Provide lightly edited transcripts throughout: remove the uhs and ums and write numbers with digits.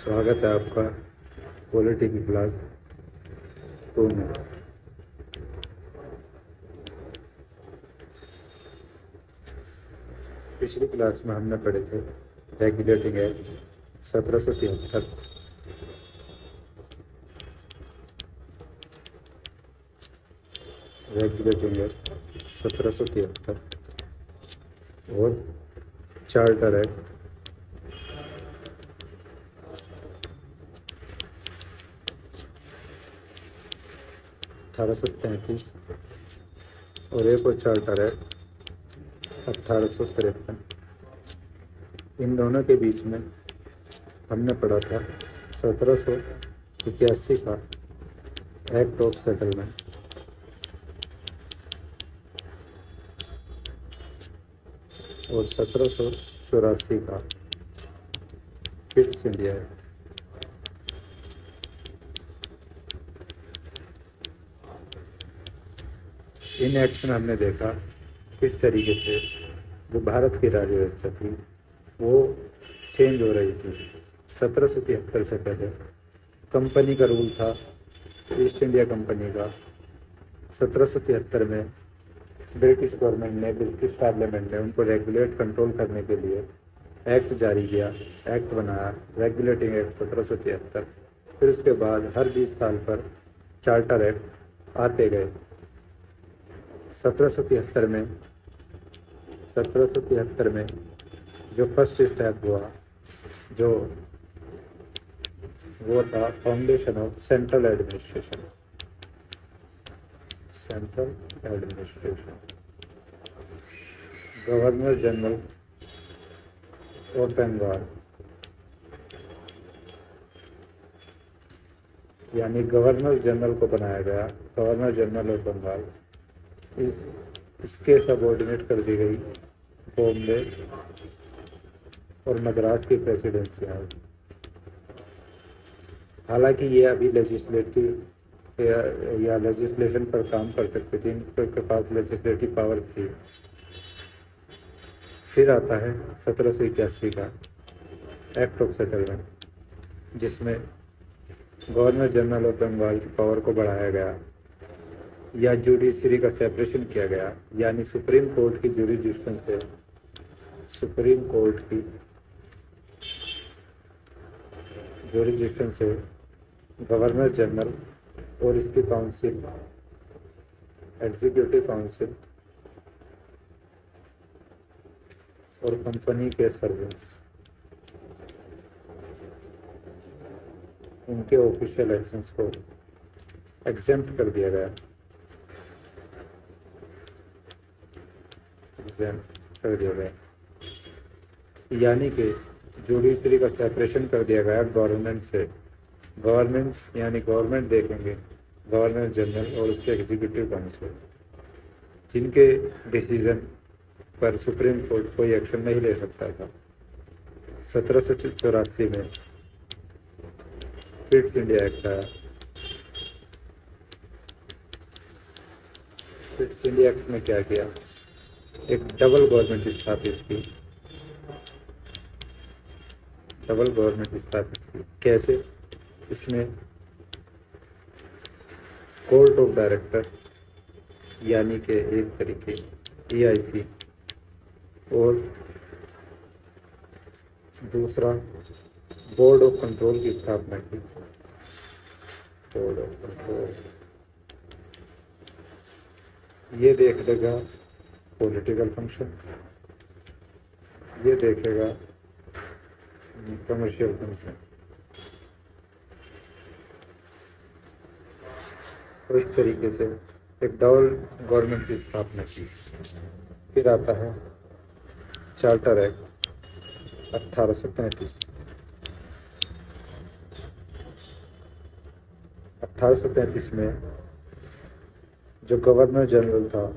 स्वागत है आपका पॉलिटी की क्लास 2 में। पिछली क्लास में हमने पढ़े थे रेगुलेटिंग एक्ट 1773, रेगुलेटिंग एक्ट 1773 और चार्टर एक्ट 1833 और एक और चार्टर एक्ट 1853। इन दोनों के बीच में हमने पढ़ा था 1781 का एक्ट ऑफ सेटलमेंट और 1784 का पिट्स इंडिया एक्ट। इन एक्ट्स में हमने देखा किस तरीके से जो भारत की राज्य व्यवस्था थी वो चेंज हो रही थी। 1773 से पहले कंपनी का रूल था, ईस्ट इंडिया कंपनी का। 1773 में ब्रिटिश गवर्नमेंट ने, ब्रिटिश पार्लियामेंट ने उनको रेगुलेट कंट्रोल करने के लिए एक्ट जारी किया, एक्ट बनाया, रेगुलेटिंग एक्ट 1773। फिर उसके बाद हर 20 साल पर चार्टर एक्ट आते गए। 1773 में जो फर्स्ट स्टेप हुआ जो वो था foundation of central administration. Governor general of Bengal यानी गवर्नर जनरल को बनाया गया, गवर्नर जनरल ऑफ बंगाल। इसके सबऑर्डिनेट कर दी गई बॉम्बे और मद्रास की प्रेसिडेंसी आई। हालांकि ये अभी लेजिस्लेटिव या लेजिस्लेशन पर काम कर सकते थे, इनके पास लेजिस्लेटिव पावर थी। फिर आता है 1781 का एक्ट ऑफ सेटलमेंट, जिसमें गवर्नर जनरल ऑफ बंगाल की पावर को बढ़ाया गया या जुडिशरी का सेपरेशन किया गया, यानी सुप्रीम कोर्ट की जुरिडिक्शन से गवर्नर जनरल और इसकी काउंसिल, एग्जीक्यूटिव काउंसिल और कंपनी के सर्वेंट्स, उनके ऑफिशियल एक्शंस को एग्जेम्प्ट कर दिया गया, यानी कि जुडिशरी का सेपरेशन कर दिया गया गवर्नमेंट से। गवर्नमेंट्स यानी गवर्नमेंट देखेंगे गवर्नर जनरल और उसके एग्जीक्यूटिव काउंसिल, जिनके डिसीजन पर सुप्रीम कोर्ट कोई एक्शन नहीं ले सकता था। 1784 में पिट्स इंडिया एक्ट आया। पिट्स इंडिया एक्ट में क्या किया, एक डबल गवर्नमेंट स्थापित की। कैसे? इसमें कोर्ट ऑफ डायरेक्टर यानी कि एक तरीके EIC और दूसरा बोर्ड ऑफ कंट्रोल की स्थापना की। बोर्ड ऑफ कंट्रोल ये देख लेगा पॉलिटिकल फंक्शन, ये देखेगा कमर्शियल फंक्शन। तो इस तरीके से एक डबल गवर्नमेंट की स्थापना की। फिर आता है चार्टर एक्ट 1833। 1833 में जो गवर्नर जनरल था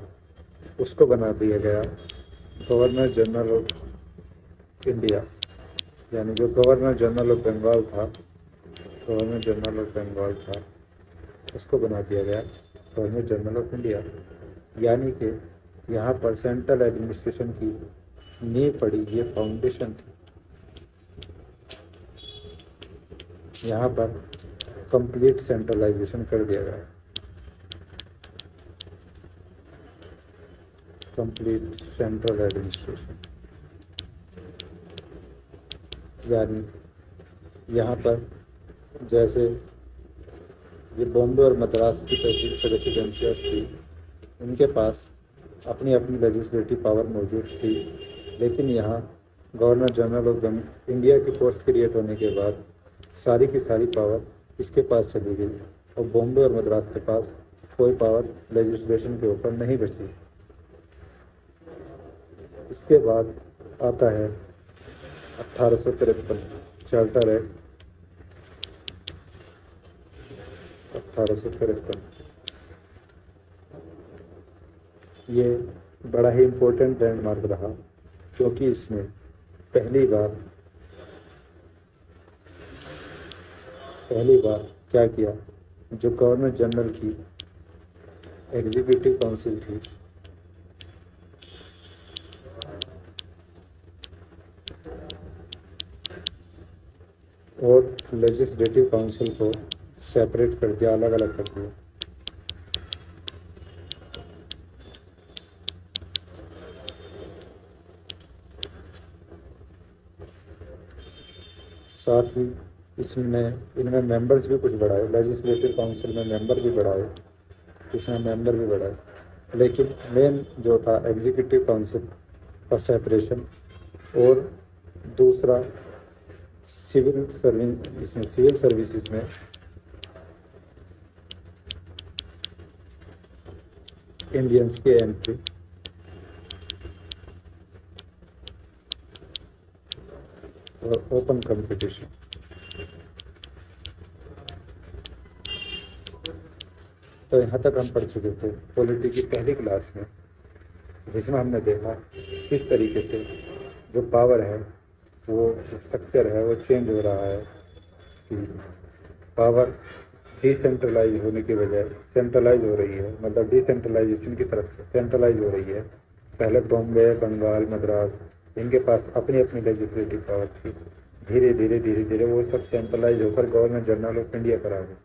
उसको बना दिया गया गवर्नर जनरल ऑफ इंडिया, यानी जो गवर्नर जनरल ऑफ बंगाल था उसको बना दिया गया गवर्नर जनरल ऑफ इंडिया। यानी कि यहाँ पर सेंट्रल एडमिनिस्ट्रेशन की नींव पड़ी, ये फाउंडेशन थी। यहाँ पर कंप्लीट सेंट्रलाइजेशन कर दिया गया, कंप्लीट सेंट्रल एडमिनिस्ट्रेशन। यानी यहाँ पर जैसे ये बॉम्बे और मद्रास की प्रेसिडेंसियाँ थी, उनके पास अपनी अपनी लेजिस्लेटिव पावर मौजूद थी, लेकिन यहाँ गवर्नर जनरल ऑफ इंडिया की पोस्ट क्रिएट होने के बाद सारी की सारी पावर इसके पास चली गई और बॉम्बे और मद्रास के पास कोई पावर लेजिस्लेशन के ऊपर नहीं बची। इसके बाद आता है 1853 चार्टर एक्ट 1853। ये बड़ा ही इम्पोर्टेंट लैंडमार्क रहा, क्योंकि इसने पहली बार क्या किया, जो गवर्नर जनरल की एग्जीक्यूटिव काउंसिल थी, और लेजिस्लेटिव काउंसिल को सेपरेट कर दिया, अलग अलग कर दिया। साथ ही इनमें मेंबर्स भी कुछ बढ़ाए, लेजिस्लेटिव काउंसिल में मेंबर भी बढ़ाए, इसमें मेंबर भी बढ़ाए, लेकिन मेन जो था एग्जीक्यूटिव काउंसिल का सेपरेशन, और दूसरा सिविल सर्विसेज में इंडियंस की एंट्री, और ओपन कंपटीशन। तो यहाँ तक हम पढ़ चुके थे पॉलिटी की पहली क्लास में, जिसमें हमने देखा किस तरीके से जो पावर है, वो स्ट्रक्चर है, वो चेंज हो रहा है, कि पावर डिसेंट्रलाइज होने की बजाय सेंट्रलाइज हो रही है, मतलब डिसेंट्रलाइजेशन की तरफ से सेंट्रलाइज हो रही है। पहले बॉम्बे, बंगाल, मद्रास, इनके पास अपनी अपनी लेजिस्लेटिव पावर थी, धीरे धीरे वो सब सेंट्रलाइज होकर गवर्नर जनरल ऑफ इंडिया पर आ गए।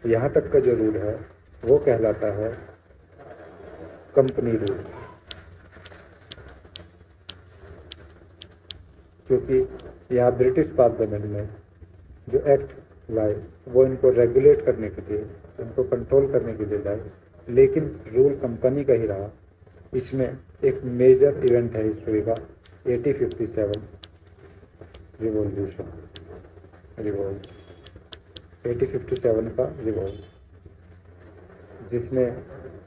यहाँ तक का जो रूल है वो कहलाता है कंपनी रूल, क्योंकि यहाँ ब्रिटिश पार्लियामेंट में जो एक्ट लाए वो इनको रेगुलेट करने के लिए, इनको कंट्रोल करने के लिए लाए, लेकिन रूल कंपनी का ही रहा। इसमें एक मेजर इवेंट है हिस्ट्री का 1857 रिवॉल्यूशन, 1857 का रिवॉल्ट, जिसने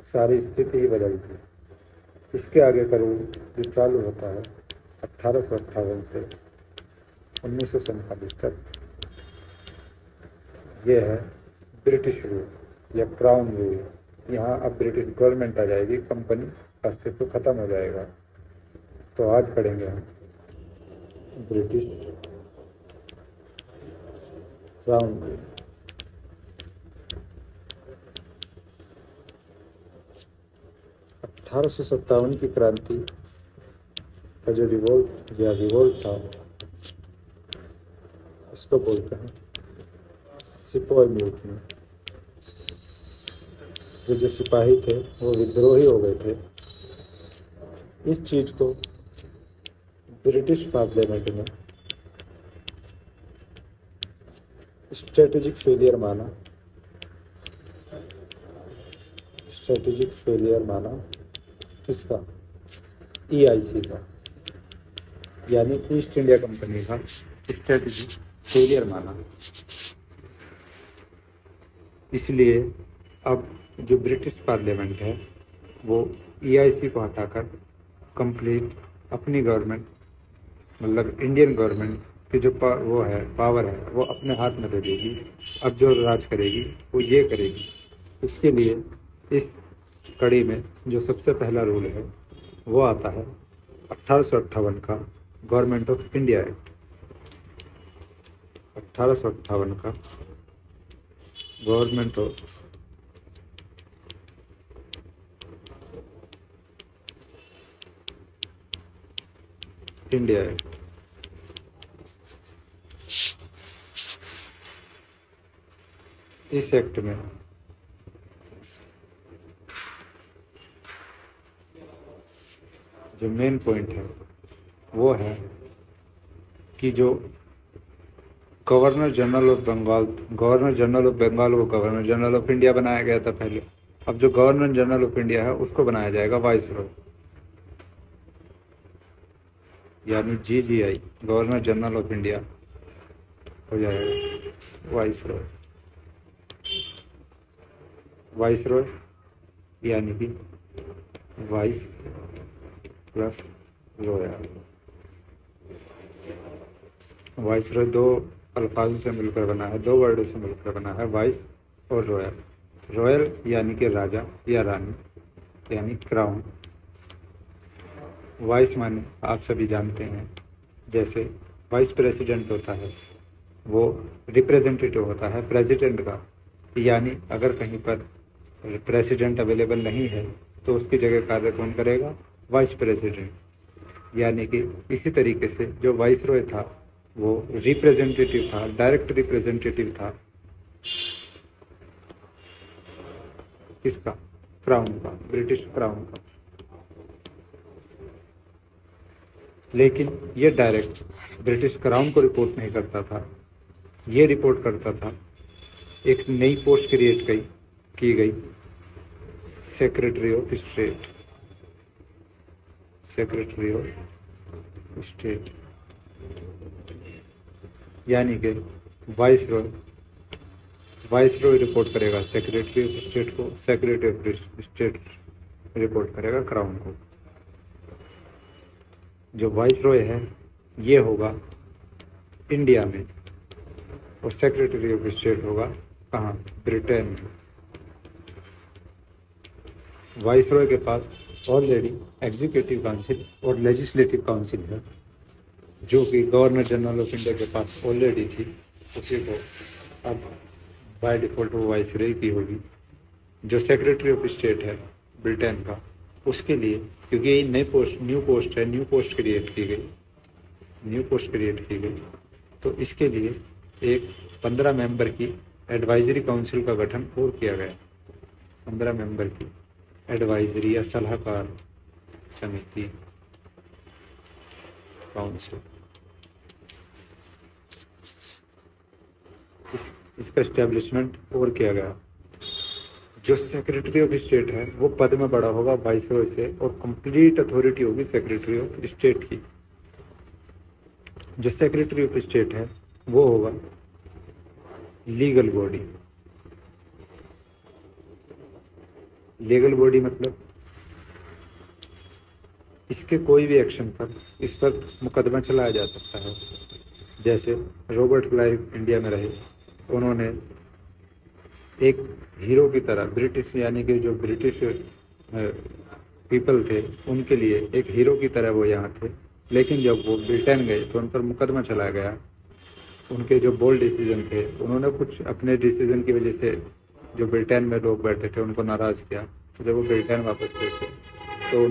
सारी स्थिति ही बदल दी। इसके आगे का रूल जो चालू होता है 1858 से 1947 तक, ये है ब्रिटिश रूल या क्राउन रूल। यहाँ अब ब्रिटिश गवर्नमेंट आ जाएगी, कंपनी का अस्तित्व खत्म हो जाएगा। तो आज पढ़ेंगे हम ब्रिटिश क्राउन रूल। 1857 की क्रांति का जो रिवोल्ट था, इसको बोलते हैं सिपॉय म्यूटनी। ये जो सिपाही थे वो विद्रोही हो गए थे। इस चीज को ब्रिटिश पार्लियामेंट में स्ट्रेटेजिक फेलियर माना किसका? EIC का, यानी ईस्ट इंडिया कंपनी का स्ट्रेटेजिक फेलियर माना। इसलिए अब जो ब्रिटिश पार्लियामेंट है वो EIC को हटाकर कंप्लीट अपनी गवर्नमेंट, मतलब इंडियन गवर्नमेंट की जो वो है पावर है, वो अपने हाथ में दे देगी। अब जो राज करेगी वो ये करेगी। इसके लिए इस कड़ी में जो सबसे पहला रूल है वो आता है 1858 का गवर्नमेंट ऑफ इंडिया एक्ट। 1858 का गवर्नमेंट ऑफ इंडिया एक्ट। इस एक्ट में जो मेन पॉइंट है वो है कि जो गवर्नर जनरल ऑफ बंगाल को गवर्नर जनरल ऑफ इंडिया बनाया गया था पहले। अब जो गवर्नर जनरल ऑफ इंडिया है उसको बनाया जाएगा वाइसरॉय, यानी GGI, governor general of India हो जाएगा वाइसरॉय। वाइसरॉय यानी कि वाइस प्लस रॉयल। वाइसरॉय दो अल्फाजों से मिलकर बना है, दो वर्डों से मिलकर बना है, वाइस और रॉयल। रॉयल यानी कि राजा या रानी, यानी क्राउन। वाइस माने आप सभी जानते हैं, जैसे वाइस प्रेसिडेंट होता है वो रिप्रेजेंटेटिव होता है प्रेसिडेंट का, यानी अगर कहीं पर प्रेसिडेंट अवेलेबल नहीं है तो उसकी जगह कार्य कौन करेगा? Vice president. यानी कि इसी तरीके से जो वाइसरॉय था वो रिप्रेजेंटेटिव था, डायरेक्ट रिप्रेजेंटेटिव था किसका? क्राउन का, ब्रिटिश क्राउन का। लेकिन ये डायरेक्ट ब्रिटिश क्राउन को रिपोर्ट नहीं करता था, ये रिपोर्ट करता था, एक नई पोस्ट क्रिएट की गई, secretary of state. Secretary of state यानी कि वाइसरॉय रिपोर्ट करेगा सेक्रेटरी ऑफ स्टेट को, सेक्रेटरी ऑफ स्टेट रिपोर्ट करेगा क्राउन को। जो वाइसरॉय है ये होगा इंडिया में और सेक्रेटरी ऑफ स्टेट होगा कहाँ? ब्रिटेन में। वाइसरॉय के पास ऑलरेडी एग्जीक्यूटिव काउंसिल और लेजिस्लेटिव काउंसिल है, जो कि गवर्नर जनरल ऑफ इंडिया के पास ऑलरेडी थी, उसी को अब बाय डिफॉल्ट वो वाइसरॉय की होगी। जो सेक्रेटरी ऑफ स्टेट है ब्रिटेन का, उसके लिए, क्योंकि ये न्यू पोस्ट है, न्यू पोस्ट क्रिएट की गई, तो इसके लिए एक 15 मेंबर की एडवाइजरी काउंसिल का गठन और किया गया। 15 मेंबर की एडवाइजरी या सलाहकार समिति काउंसिल, इसका एस्टेब्लिशमेंट और किया गया। जो सेक्रेटरी ऑफ स्टेट है वो पद में बड़ा होगा वाइसरॉय से और कंप्लीट अथॉरिटी होगी सेक्रेटरी ऑफ स्टेट की। जो सेक्रेटरी ऑफ स्टेट है वो होगा लीगल बॉडी। लीगल बॉडी मतलब इसके कोई भी एक्शन पर इस पर मुकदमा चलाया जा सकता है। जैसे रॉबर्ट क्लाइव इंडिया में रहे, उन्होंने एक हीरो की तरह ब्रिटिश, यानी कि जो ब्रिटिश पीपल थे उनके लिए एक हीरो की तरह वो यहाँ थे, लेकिन जब वो ब्रिटेन गए तो उन पर मुकदमा चला गया। उनके जो बोल्ड डिसीजन थे, उन्होंने कुछ अपने डिसीजन की वजह से जो ब्रिटेन में लोग बैठे थे उनको नाराज़ किया, तो जब वो ब्रिटेन वापस पहुँचे तो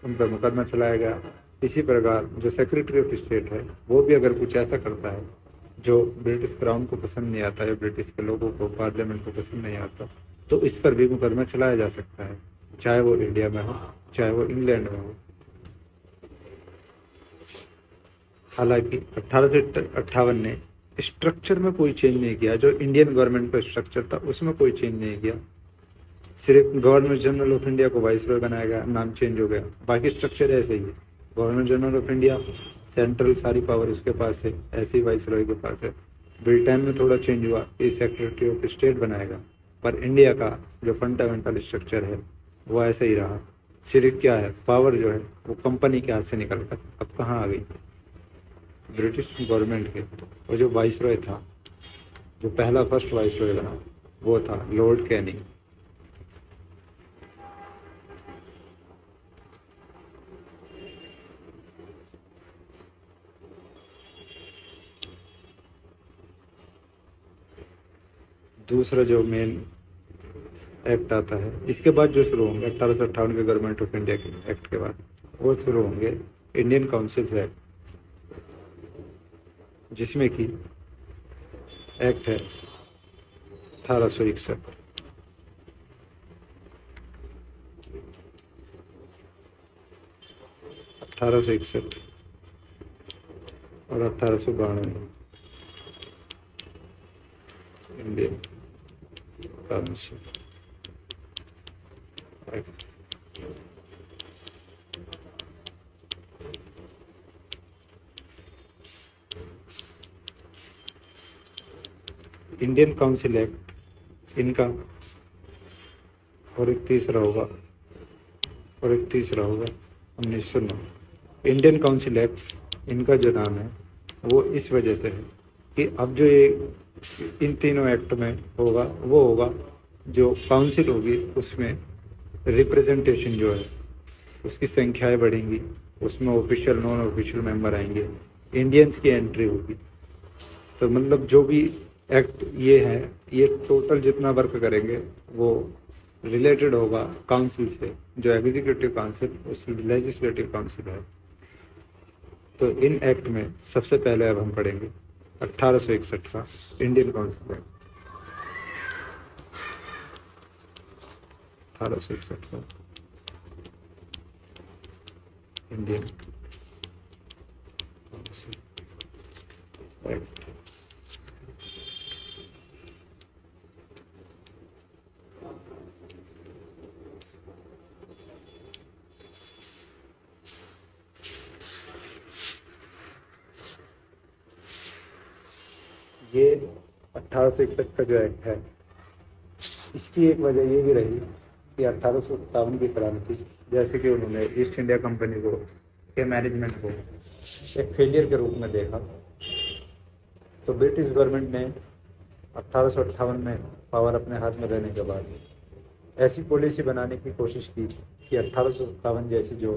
उन पर मुकदमा चलाया गया। इसी प्रकार जो सेक्रेटरी ऑफ स्टेट है वो भी अगर कुछ ऐसा करता है जो ब्रिटिश क्राउन को पसंद नहीं आता है, ब्रिटिश के लोगों को, पार्लियामेंट को पसंद नहीं आता, तो इस पर भी मुकदमा चलाया जा सकता है, चाहे वो इंडिया में हो चाहे वो इंग्लैंड में हो। हालांकि 1858 ने स्ट्रक्चर में कोई चेंज नहीं किया, जो इंडियन गवर्नमेंट का स्ट्रक्चर था उसमें कोई चेंज नहीं किया। सिर्फ गवर्नर जनरल ऑफ इंडिया को वाइसरॉय बनाया गया, नाम चेंज हो गया, बाकी स्ट्रक्चर ऐसे ही है। Governor general of India, central सारी पावर उसके पास है, ऐसे ही वाइसरॉय के पास है। ब्रिटेन में थोड़ा चेंज हुआ, ये सेक्रेटरी ऑफ स्टेट बनाएगा, पर इंडिया का जो फंडामेंटल स्ट्रक्चर है वो ऐसे ही रहा। सिर्फ क्या है, पावर जो है वो कंपनी के हाथ से निकल कर अब कहाँ आ गई? ब्रिटिश गवर्नमेंट के। और जो वाइसरॉय था, जो पहला फर्स्ट वाइसरॉय बना, वो था लॉर्ड कैनिंग। दूसरा जो मेन एक्ट आता है, इसके बाद जो शुरू होंगे 1858 के गवर्नमेंट ऑफ इंडिया के एक्ट के बाद, वो शुरू होंगे इंडियन काउंसिल एक्ट, जिसमें कि एक्ट है 1861, 1861 और 1892 Indian council act. Indian council act इनका और एक तीसरा होगा 1909। इंडियन काउंसिल एक्ट इनका जो नाम है वो इस वजह से है कि अब जो ये इन तीनों एक्ट में होगा वो होगा जो काउंसिल होगी उसमें रिप्रेजेंटेशन जो है उसकी संख्याएं बढ़ेंगी, उसमें ऑफिशियल नॉन ऑफिशियल मेंबर आएंगे, इंडियंस की एंट्री होगी। तो मतलब जो भी एक्ट ये है ये टोटल जितना वर्क करेंगे वो रिलेटेड होगा काउंसिल से, जो एग्जीक्यूटिव काउंसिल उस लेजिस्लेटिव काउंसिल है। तो इन एक्ट में सबसे पहले अब हम पढ़ेंगे 1861 का इंडियन काउंसिल एक्ट। 1861 का इंडियन काउंसिल एक्ट। ये 1861 का जो एक्ट है इसकी एक वजह ये भी रही कि 1857 की क्रांति, जैसे कि उन्होंने ईस्ट इंडिया कंपनी को के मैनेजमेंट को एक फेलियर के रूप में देखा, तो ब्रिटिश गवर्नमेंट ने 1858 में पावर अपने हाथ में रहने के बाद ऐसी पॉलिसी बनाने की कोशिश की कि 1857 जैसी जो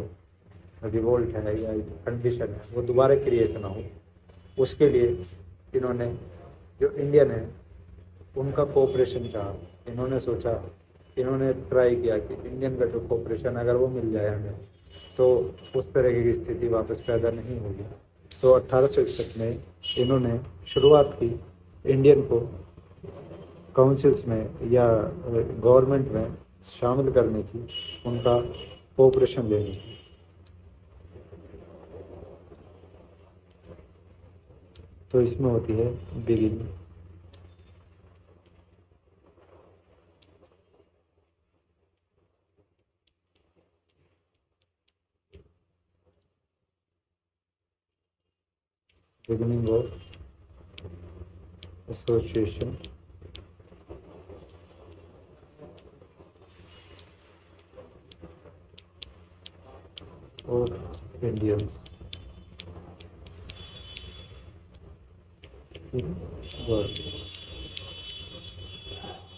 रिवोल्ट है या कंडीशन है वो दोबारा क्रिएट ना हो। उसके लिए इन्होंने जो इंडियन है उनका कोऑपरेशन चाहा। इन्होंने सोचा, इन्होंने ट्राई किया कि इंडियन का जो कोऑपरेशन अगर वो मिल जाए हमें तो उस तरह की स्थिति वापस पैदा नहीं होगी। तो 1861 में इन्होंने शुरुआत की इंडियन को काउंसिल्स में या गवर्नमेंट में शामिल करने की, उनका कोऑपरेशन लेने की। तो इसमें होती है beginning. Beginning of association of Indians in world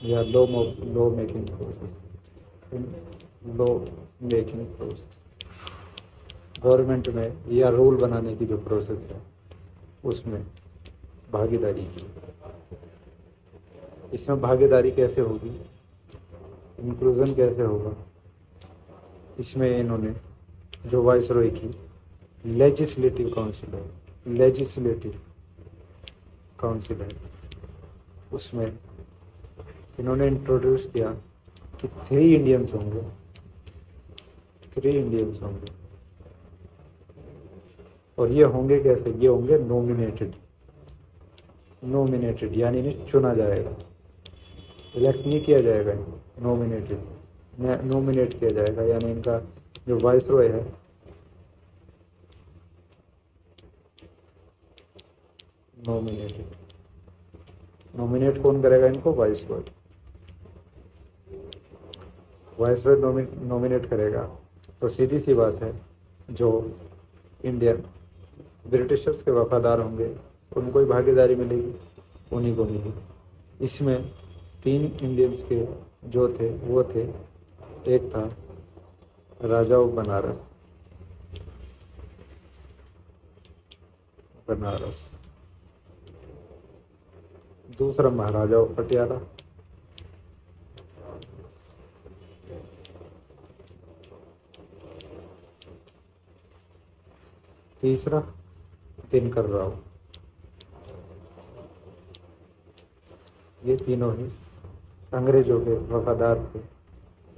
या law making process, in law making process. Government में या रूल बनाने की जो प्रोसेस है उसमें भागीदारी की। इसमें भागीदारी कैसे होगी, इंक्लूजन कैसे होगा, इसमें इन्होंने जो वाइसरॉय की लेजिस्लेटिव काउंसिल है, लेजिस्लेटिव काउंसिल है, उसमें इन्होंने इंट्रोड्यूस किया कि 3 इंडियंस होंगे, 3 इंडियंस होंगे। और ये होंगे कैसे, ये होंगे नॉमिनेटेड, नॉमिनेटेड यानी इन्हें चुना जाएगा, इलेक्ट नहीं किया जाएगा, नॉमिनेटेड, नॉमिनेट किया जाएगा। यानी इनका जो वाइसरॉय है नॉमिनेटेड, नॉमिनेट कौन करेगा इनको, वाइसरॉय, वाइसरॉय नॉमिनेट करेगा। तो सीधी सी बात है जो इंडियन ब्रिटिशर्स के वफादार होंगे उनको ही भागीदारी मिलेगी, उन्हीं को मिलेगी। इसमें 3 इंडियंस के जो थे वो थे, एक था राजा ऑफ बनारस, बनारस, दूसरा महाराजा ऑफ पटियाला, तीसरा दिनकर राव। ये तीनों ही अंग्रेजों के वफादार थे,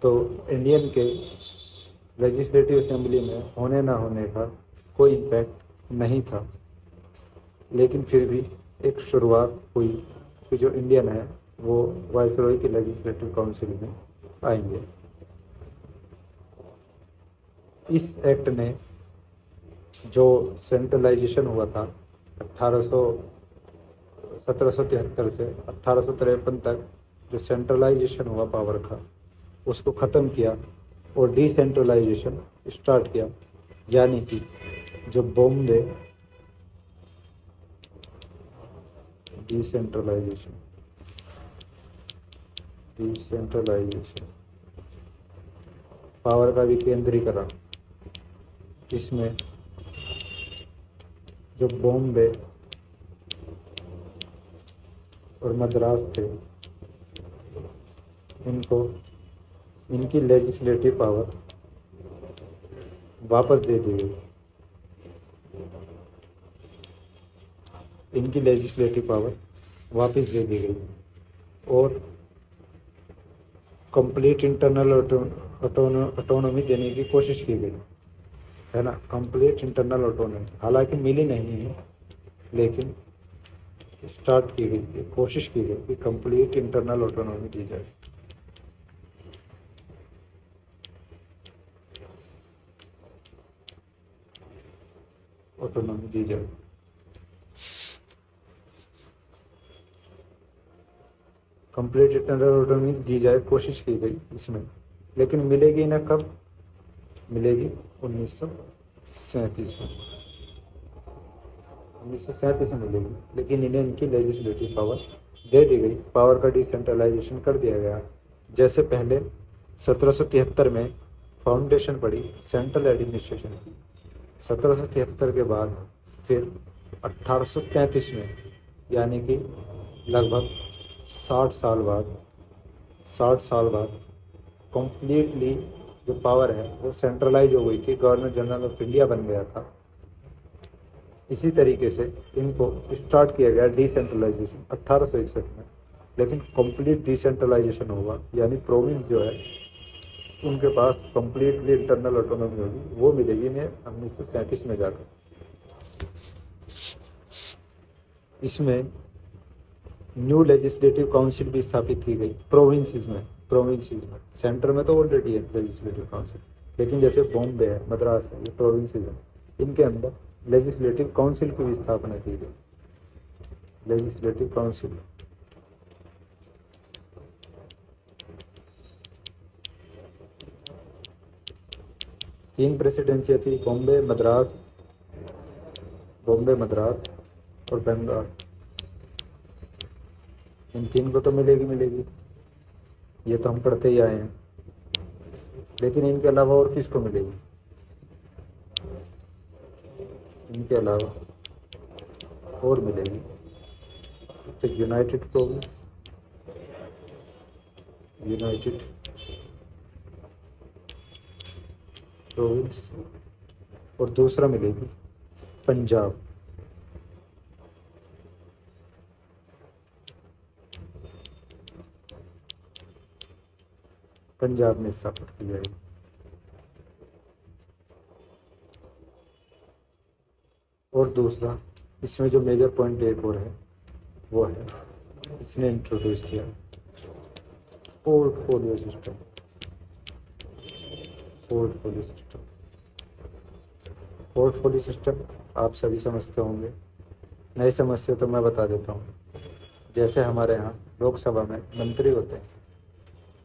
तो इंडियन के लेजिस्लेटिव असेंबली में होने ना होने का कोई इम्पैक्ट नहीं था। लेकिन फिर भी एक शुरुआत हुई कि जो इंडियन है वो वायसरॉय की लेजिस्लेटिव काउंसिल में आएंगे। इस एक्ट ने जो सेंट्रलाइजेशन हुआ था 1773 से 1853 तक, जो सेंट्रलाइजेशन हुआ पावर का, उसको ख़त्म किया और डिसेंट्रलाइजेशन स्टार्ट किया। यानी कि जो बॉम्बे डिसेंट्रलाइजेशन डिसेंट्रलाइजेशन पावर का विकेंद्रीकरण, इसमें जो बॉम्बे और मद्रास थे, इनको इनकी लेजिस्लेटिव पावर वापस दे दी गई। इनकी लेजिस्लेटिव पावर वापस दे दी गई और कंप्लीट इंटरनल ऑटोनॉमी देने की कोशिश की गई, है ना। कंप्लीट इंटरनल ऑटोनॉमी हालांकि मिली नहीं है, लेकिन स्टार्ट की गई, कोशिश की गई कि कंप्लीट इंटरनल ऑटोनॉमी दी जाए। ऑटोनॉमी दी जाए। कंप्लीट इंटरनल ऑटोनॉमी दी जाए, कोशिश की गई इसमें, लेकिन मिलेगी ना कब मिलेगी? 1937 में। 1937 में मिलेगी, लेकिन इन्हें इनकी लेजिस्लेटिव पावर दे दी गई, पावर का डिसेंट्रलाइजेशन कर दिया गया। जैसे पहले 1773 में फाउंडेशन पड़ी सेंट्रल एडमिनिस्ट्रेशन की, 1773 के बाद फिर 1833 में, यानी कि लगभग 60 साल बाद 60 साल बाद कम्प्लीटली जो पावर है वो सेंट्रलाइज हो गई थी, गवर्नर जनरल ऑफ इंडिया बन गया था। इसी तरीके से इनको स्टार्ट किया गया डिसेंट्रलाइजेशन 1861 में, लेकिन कंप्लीट डिसेंट्रलाइजेशन होगा, यानी प्रोविंस जो है उनके पास कंप्लीटली इंटरनल ऑटोनॉमी होगी, वो मिलेगी इन्हें 1937 में जाकर। इसमें न्यू लेजिस्लेटिव काउंसिल भी स्थापित की गई प्रोविंसेस में। सेंटर में तो ऑलरेडी है लेजिस्लेटिव काउंसिल, लेकिन जैसे बॉम्बे है, मद्रास है, ये प्रोविंसेस है, इनके अंदर लेजिस्लेटिव काउंसिल की भी स्थापना की गई। लेजिस्लेटिव काउंसिल तीन प्रेसिडेंसियाँ थी, बॉम्बे, मद्रास और बंगाल। इन तीन को तो मिलेगी, ये तो हम पढ़ते ही आए हैं, लेकिन इनके अलावा और किसको मिलेगी? इनके अलावा और मिलेगी तो यूनाइटेड प्रोविंस और दूसरा मिलेगी पंजाब। पंजाब में स्थापित की जाएगी। और दूसरा, इसमें जो मेजर पॉइंट एक और है वो है, इसने इंट्रोड्यूस किया पोर्टफोलियो सिस्टम। पोर्टफोलियो सिस्टम आप सभी समझते होंगे, नहीं समझते तो मैं बता देता हूँ। जैसे हमारे यहाँ लोकसभा में मंत्री होते हैं,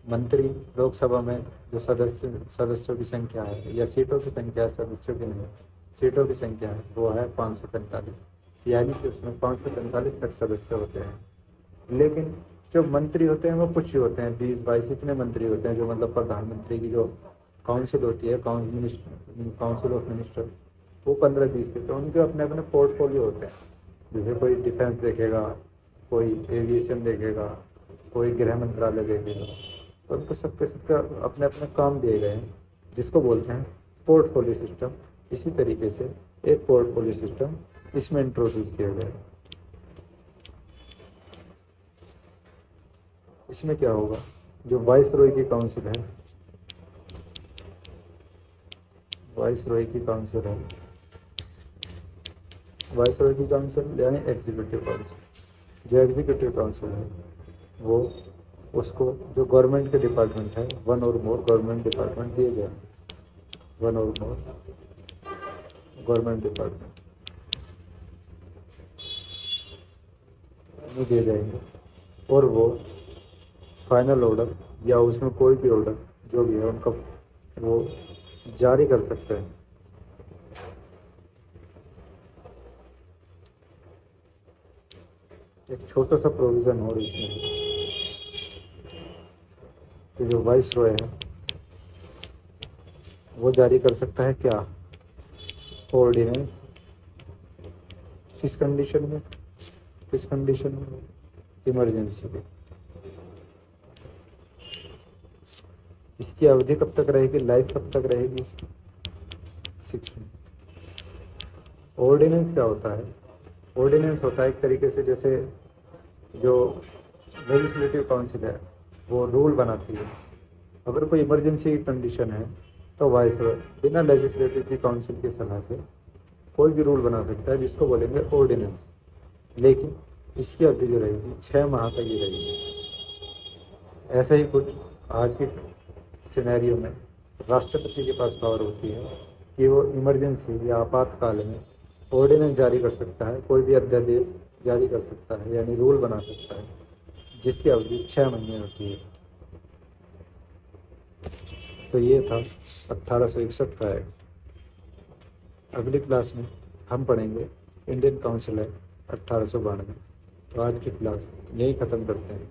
मंत्री लोकसभा में जो सदस्यों की संख्या है, या सीटों की संख्या है, सदस्यों की नहीं, सीटों की संख्या है, वो है 545, यानी कि उसमें 545 तक सदस्य होते हैं। लेकिन जो मंत्री होते हैं वो कुछ ही होते हैं, 20-22 इतने मंत्री होते हैं, जो मतलब प्रधानमंत्री की जो काउंसिल होती है, काउंसिल ऑफ मिनिस्टर, वो 15-20 के, तो उनके अपने अपने पोर्टफोलियो होते हैं। जैसे कोई डिफेंस देखेगा, कोई एविएशन देखेगा, कोई गृह मंत्रालय देखेगा, तो उनको सबके अपने अपने काम दिए गए हैं, जिसको बोलते हैं पोर्टफोलियो सिस्टम। इसी तरीके से एक पोर्टफोलियो सिस्टम इसमें इंट्रोड्यूस किया गया है। इसमें क्या होगा, जो वाइसरॉय की काउंसिल है, वाइसरॉय की काउंसिल है, वाइसरॉय की काउंसिल यानी एग्जीक्यूटिव काउंसिल, जो एग्जीक्यूटिव काउंसिल है वो उसको जो गवर्नमेंट के डिपार्टमेंट है, वन और मोर गवर्नमेंट डिपार्टमेंट दिए गए, वन और मोर गवर्नमेंट डिपार्टमेंट में दिए जाएंगे, और वो फाइनल ऑर्डर या उसमें कोई भी ऑर्डर जो भी है उनका वो जारी कर सकते हैं। एक छोटा सा प्रोविज़न और इसमें कि जो वाइस रॉय है वो जारी कर सकता है क्या, ऑर्डिनेंस, किस कंडीशन में, किस कंडीशन में, इमरजेंसी में। इसकी अवधि कब तक रहेगी, लाइफ कब तक रहेगी इसकी, 6 ऑर्डिनेंस क्या होता है, ऑर्डिनेंस होता है एक तरीके से जैसे जो लेजिस्लेटिव काउंसिल है वो रूल बनाती है। अगर कोई इमरजेंसी की कंडीशन है तो वाइसरॉय बिना लेजिस्लेटिव काउंसिल की सलाह से कोई भी रूल बना सकता है जिसको बोलेंगे ऑर्डिनेंस, लेकिन इसकी अवधि जो रहेगी 6 माह तक ही रहेगी। ऐसा ही कुछ आज के सिनेरियो में राष्ट्रपति के पास पावर होती है कि वो इमरजेंसी या आपातकाल में ऑर्डिनेंस जारी कर सकता है, कोई भी अध्यादेश जारी कर सकता है यानी रूल बना सकता है जिसकी अवधि 6 महीने होती है। तो ये था 1861 का एक्ट। अगली क्लास में हम पढ़ेंगे इंडियन काउंसिल एक्ट 1892। तो आज की क्लास यही ख़त्म करते हैं।